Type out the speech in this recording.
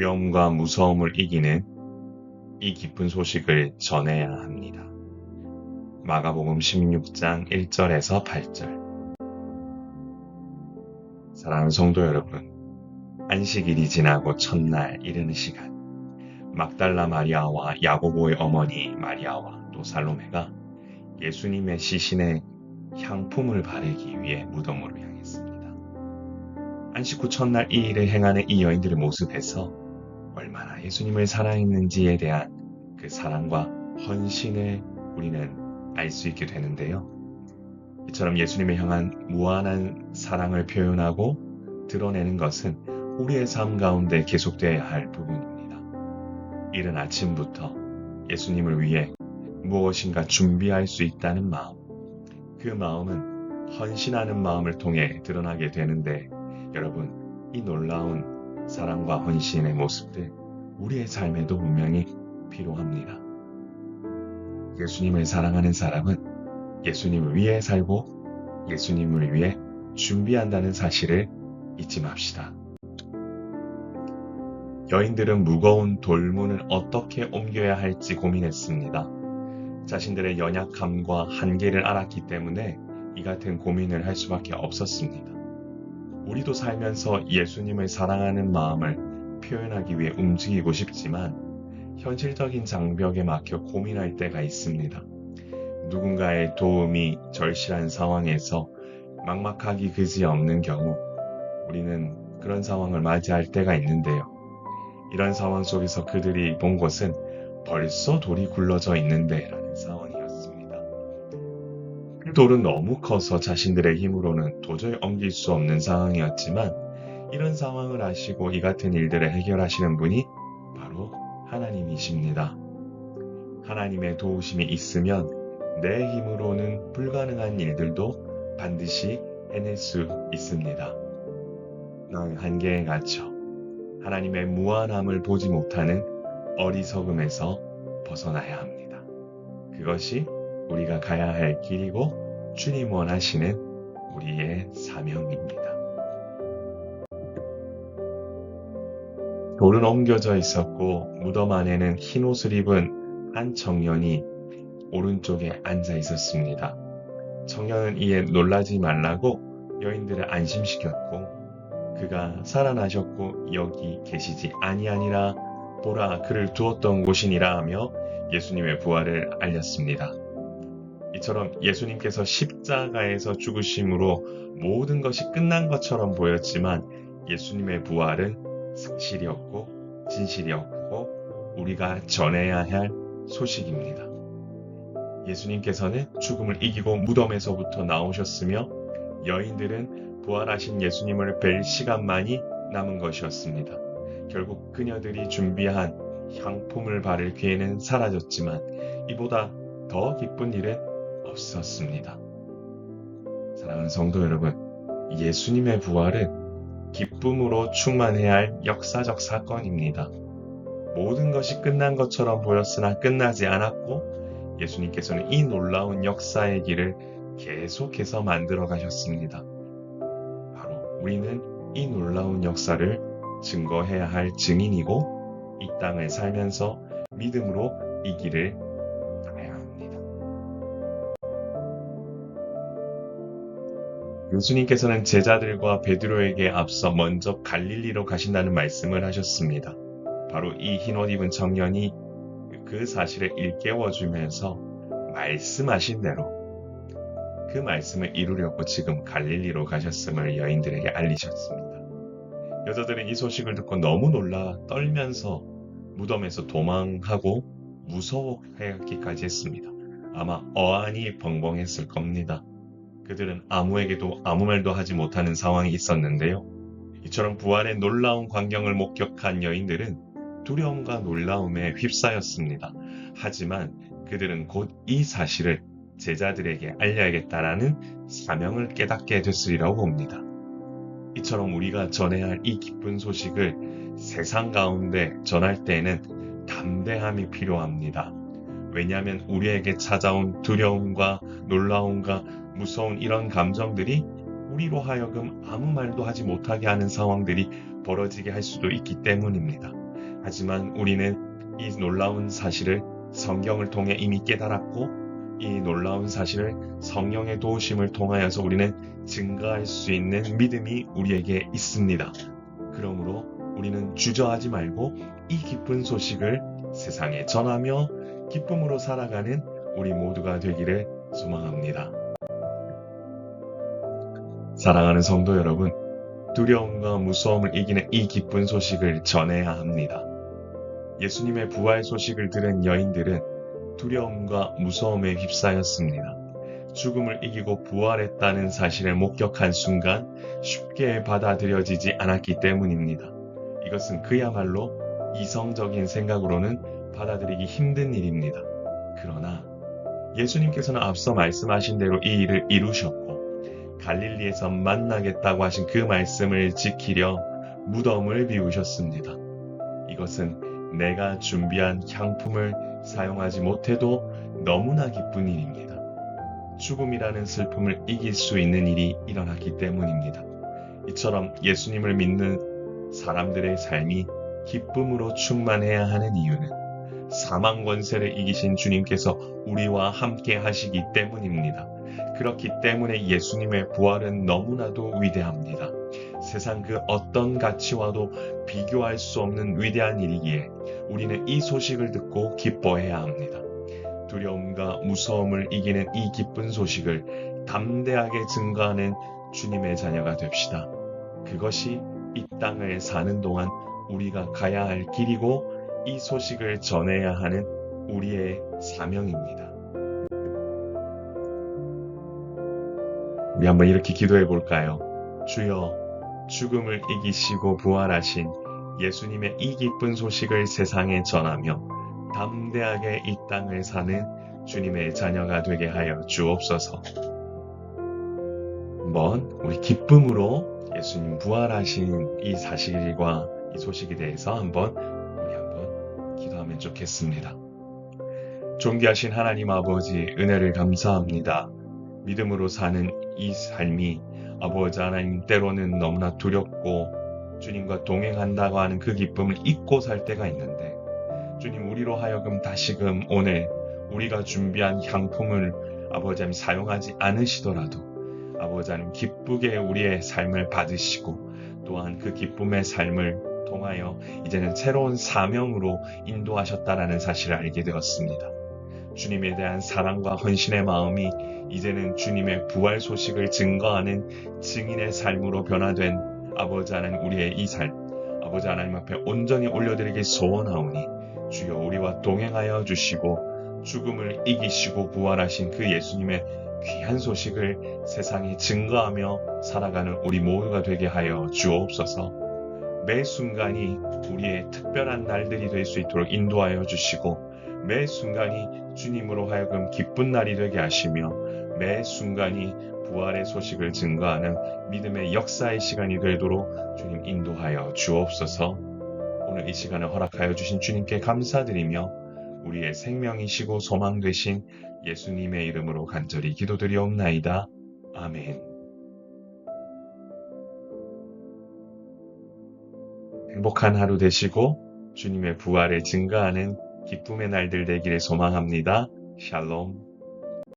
두려움과 무서움을 이기는 이 기쁜 소식을 전해야 합니다. 마가복음 16장 1절에서 8절. 사랑하는 성도 여러분, 안식일이 지나고 첫날 이르는 시간, 막달라 마리아와 야고보의 어머니 마리아와 또 살로메가 예수님의 시신에 향품을 바르기 위해 무덤으로 향했습니다. 안식 후 첫날 이 일을 행하는 이 여인들의 모습에서 얼마나 예수님을 사랑했는지에 대한 그 사랑과 헌신을 우리는 알 수 있게 되는데요. 이처럼 예수님을 향한 무한한 사랑을 표현하고 드러내는 것은 우리의 삶 가운데 계속되어야 할 부분입니다. 이른 아침부터 예수님을 위해 무엇인가 준비할 수 있다는 마음, 그 마음은 헌신하는 마음을 통해 드러나게 되는데, 여러분, 이 놀라운 사랑과 헌신의 모습들 우리의 삶에도 분명히 필요합니다. 예수님을 사랑하는 사람은 예수님을 위해 살고 예수님을 위해 준비한다는 사실을 잊지 맙시다. 여인들은 무거운 돌문을 어떻게 옮겨야 할지 고민했습니다. 자신들의 연약함과 한계를 알았기 때문에 이 같은 고민을 할 수밖에 없었습니다. 우리도 살면서 예수님을 사랑하는 마음을 표현하기 위해 움직이고 싶지만 현실적인 장벽에 막혀 고민할 때가 있습니다. 누군가의 도움이 절실한 상황에서 막막하기 그지없는 경우 우리는 그런 상황을 맞이할 때가 있는데요. 이런 상황 속에서 그들이 본 것은 벌써 돌이 굴러져 있는데 라는 상황이었습니다. 그 돌은 너무 커서 자신들의 힘으로는 도저히 옮길 수 없는 상황이었지만 이런 상황을 아시고 이 같은 일들을 해결하시는 분이 바로 하나님이십니다. 하나님의 도우심이 있으면 내 힘으로는 불가능한 일들도 반드시 해낼 수 있습니다. 나의 한계에 갇혀 하나님의 무한함을 보지 못하는 어리석음에서 벗어나야 합니다. 그것이 우리가 가야 할 길이고 주님 원하시는 우리의 사명입니다. 돌은 옮겨져 있었고 무덤 안에는 흰 옷을 입은 한 청년이 오른쪽에 앉아 있었습니다. 청년은 이에 놀라지 말라고 여인들을 안심시켰고 그가 살아나셨고 여기 계시지 아니하니라 보라 그를 두었던 곳이니라 하며 예수님의 부활을 알렸습니다. 이처럼 예수님께서 십자가에서 죽으심으로 모든 것이 끝난 것처럼 보였지만 예수님의 부활은 사실이었고 진실이었고 우리가 전해야 할 소식입니다. 예수님께서는 죽음을 이기고 무덤에서부터 나오셨으며 여인들은 부활하신 예수님을 뵐 시간만이 남은 것이었습니다. 결국 그녀들이 준비한 향품을 바를 기회는 사라졌지만 이보다 더 기쁜 일은 없었습니다. 사랑하는 성도 여러분, 예수님의 부활은 기쁨으로 충만해야 할 역사적 사건입니다. 모든 것이 끝난 것처럼 보였으나 끝나지 않았고 예수님께서는 이 놀라운 역사의 길을 계속해서 만들어 가셨습니다. 바로 우리는 이 놀라운 역사를 증거해야 할 증인이고 이 땅을 살면서 믿음으로 이 길을 가야 합니다. 예수님께서는 제자들과 베드로에게 앞서 먼저 갈릴리로 가신다는 말씀을 하셨습니다. 바로 이 흰옷 입은 청년이 그 사실을 일깨워주면서 말씀하신 대로 그 말씀을 이루려고 지금 갈릴리로 가셨음을 여인들에게 알리셨습니다. 여자들은 이 소식을 듣고 너무 놀라 떨면서 무덤에서 도망하고 무서워하기까지 했습니다. 아마 어안이 벙벙했을 겁니다. 그들은 아무에게도 아무 말도 하지 못하는 상황이 있었는데요. 이처럼 부활의 놀라운 광경을 목격한 여인들은 두려움과 놀라움에 휩싸였습니다. 하지만 그들은 곧 이 사실을 제자들에게 알려야겠다라는 사명을 깨닫게 됐으리라고 봅니다. 이처럼 우리가 전해야 할 이 기쁜 소식을 세상 가운데 전할 때에는 담대함이 필요합니다. 왜냐하면 우리에게 찾아온 두려움과 놀라움과 무서운 이런 감정들이 우리로 하여금 아무 말도 하지 못하게 하는 상황들이 벌어지게 할 수도 있기 때문입니다. 하지만 우리는 이 놀라운 사실을 성경을 통해 이미 깨달았고 이 놀라운 사실을 성령의 도우심을 통하여서 우리는 증거할 수 있는 믿음이 우리에게 있습니다. 그러므로 우리는 주저하지 말고 이 기쁜 소식을 세상에 전하며 기쁨으로 살아가는 우리 모두가 되기를 소망합니다. 사랑하는 성도 여러분, 두려움과 무서움을 이기는 이 기쁜 소식을 전해야 합니다. 예수님의 부활 소식을 들은 여인들은 두려움과 무서움에 휩싸였습니다. 죽음을 이기고 부활했다는 사실을 목격한 순간 쉽게 받아들여지지 않았기 때문입니다. 이것은 그야말로 이성적인 생각으로는 받아들이기 힘든 일입니다. 그러나 예수님께서는 앞서 말씀하신 대로 이 일을 이루셨고 갈릴리에서 만나겠다고 하신 그 말씀을 지키려 무덤을 비우셨습니다. 이것은 내가 준비한 향품을 사용하지 못해도 너무나 기쁜 일입니다. 죽음이라는 슬픔을 이길 수 있는 일이 일어났기 때문입니다. 이처럼 예수님을 믿는 사람들의 삶이 기쁨으로 충만해야 하는 이유는 사망 권세를 이기신 주님께서 우리와 함께 하시기 때문입니다. 그렇기 때문에 예수님의 부활은 너무나도 위대합니다. 세상 그 어떤 가치와도 비교할 수 없는 위대한 일이기에 우리는 이 소식을 듣고 기뻐해야 합니다. 두려움과 무서움을 이기는 이 기쁜 소식을 담대하게 증거하는 주님의 자녀가 됩시다. 그것이 이 땅을 사는 동안 우리가 가야 할 길이고 이 소식을 전해야 하는 우리의 사명입니다. 우리 한번 이렇게 기도해 볼까요? 주여, 죽음을 이기시고 부활하신 예수님의 이 기쁜 소식을 세상에 전하며 담대하게 이 땅을 사는 주님의 자녀가 되게 하여 주옵소서. 한번 우리 기쁨으로 예수님 부활하신 이 사실과 이 소식에 대해서 한번 기도하면 좋겠습니다. 존귀하신 하나님 아버지, 은혜를 감사합니다. 믿음으로 사는 이 삶이 아버지 하나님 때로는 너무나 두렵고 주님과 동행한다고 하는 그 기쁨을 잊고 살 때가 있는데 주님, 우리로 하여금 다시금 오늘 우리가 준비한 향품을 아버지 하나님 사용하지 않으시더라도 아버지 하나님 기쁘게 우리의 삶을 받으시고 또한 그 기쁨의 삶을 통하여 이제는 새로운 사명으로 인도하셨다라는 사실을 알게 되었습니다. 주님에 대한 사랑과 헌신의 마음이 이제는 주님의 부활 소식을 증거하는 증인의 삶으로 변화된 아버지 하나님 우리의 이 삶, 아버지 하나님 앞에 온전히 올려드리기 소원하오니 주여 우리와 동행하여 주시고 죽음을 이기시고 부활하신 그 예수님의 귀한 소식을 세상에 증거하며 살아가는 우리 모두가 되게 하여 주옵소서. 매 순간이 우리의 특별한 날들이 될 수 있도록 인도하여 주시고 매 순간이 주님으로 하여금 기쁜 날이 되게 하시며 매 순간이 부활의 소식을 증거하는 믿음의 역사의 시간이 되도록 주님 인도하여 주옵소서. 오늘 이 시간을 허락하여 주신 주님께 감사드리며 우리의 생명이시고 소망 되신 예수님의 이름으로 간절히 기도드리옵나이다. 아멘. 행복한 하루 되시고 주님의 부활을 증거하는 기쁨의 날들 되기를 소망합니다. 샬롬.